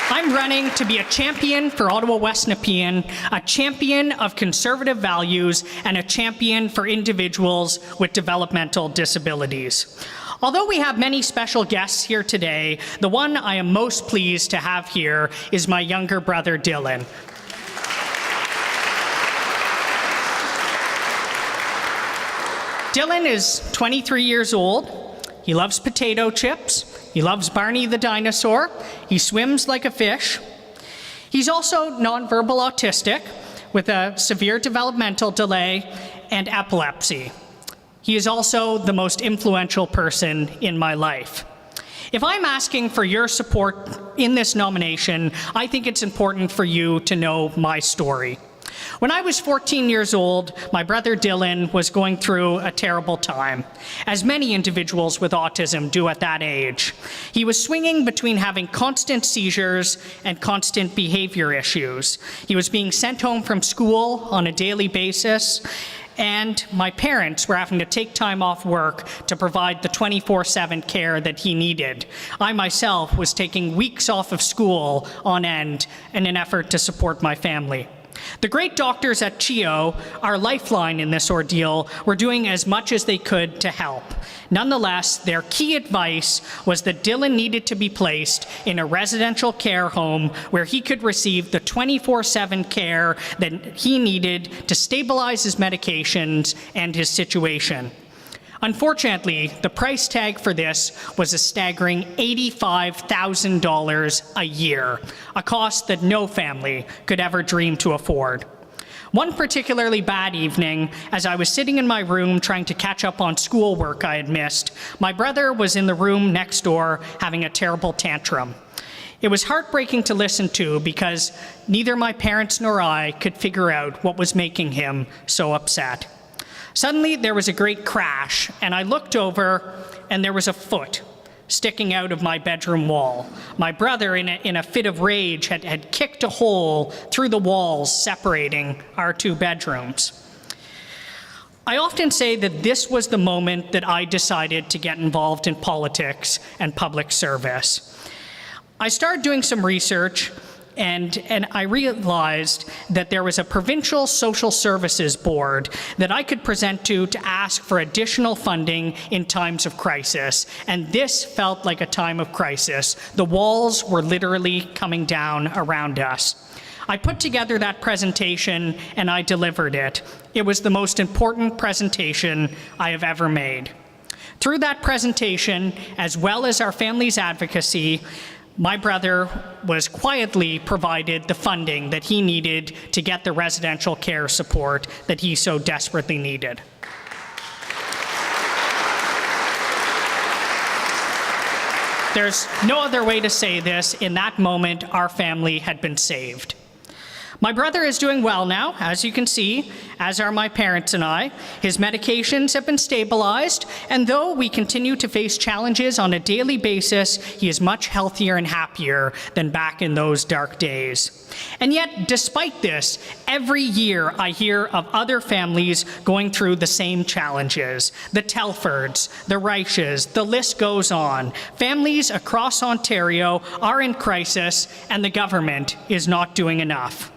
I'm running to be a champion for Ottawa West Nepean, a champion of conservative values, and a champion for individuals with developmental disabilities. Although we have many special guests here today, the one I am most pleased to have here is my younger brother, Dylan. Dylan is 23 years old. He loves potato chips. He loves Barney the dinosaur. He swims like a fish. He's also nonverbal autistic with a severe developmental delay and epilepsy. He is also the most influential person in my life. If I'm asking for your support in this nomination, I think it's important for you to know my story. When I was 14 years old, my brother Dylan was going through a terrible time, as many individuals with autism do at that age. He was swinging between having constant seizures and constant behavior issues. He was being sent home from school on a daily basis, and my parents were having to take time off work to provide the 24/7 care that he needed. I myself was taking weeks off of school on end in an effort to support my family. The great doctors at CHEO, our lifeline in this ordeal, were doing as much as they could to help. Nonetheless, their key advice was that Dylan needed to be placed in a residential care home where he could receive the 24/7 care that he needed to stabilize his medications and his situation. Unfortunately, the price tag for this was a staggering $85,000 a year, a cost that no family could ever dream to afford. One particularly bad evening, as I was sitting in my room trying to catch up on schoolwork I had missed, my brother was in the room next door having a terrible tantrum. It was heartbreaking to listen to because neither my parents nor I could figure out what was making him so upset. Suddenly, there was a great crash, and I looked over, and there was a foot sticking out of my bedroom wall. My brother, in a fit of rage, had kicked a hole through the walls separating our two bedrooms. I often say that this was the moment that I decided to get involved in politics and public service. I started doing some research, and I realized that there was a provincial social services board that I could present to ask for additional funding in times of crisis. And this felt like a time of crisis. The walls were literally coming down around us. I put together that presentation and I delivered it. It was the most important presentation I have ever made. Through that presentation, as well as our family's advocacy, my brother was quietly provided the funding that he needed to get the residential care support that he so desperately needed. There's no other way to say this. In that moment, our family had been saved. My brother is doing well now, as you can see, as are my parents and I. His medications have been stabilized, and though we continue to face challenges on a daily basis, he is much healthier and happier than back in those dark days. And yet, despite this, every year I hear of other families going through the same challenges. The Telfords, the Reiches, the list goes on. Families across Ontario are in crisis, and the government is not doing enough.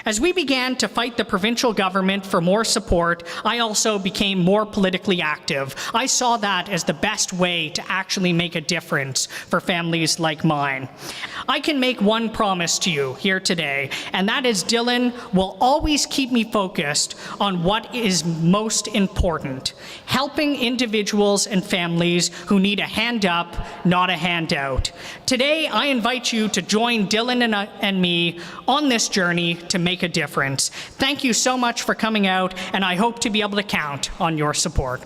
As we began to fight the provincial government for more support, I also became more politically active. I saw that as the best way to actually make a difference for families like mine. I can make one promise to you here today, and that is Dylan will always keep me focused on what is most important, helping individuals and families who need a hand up, not a handout. Today, I invite you to join Dylan and me on this journey to make a difference. Thank you so much for coming out, and I hope to be able to count on your support.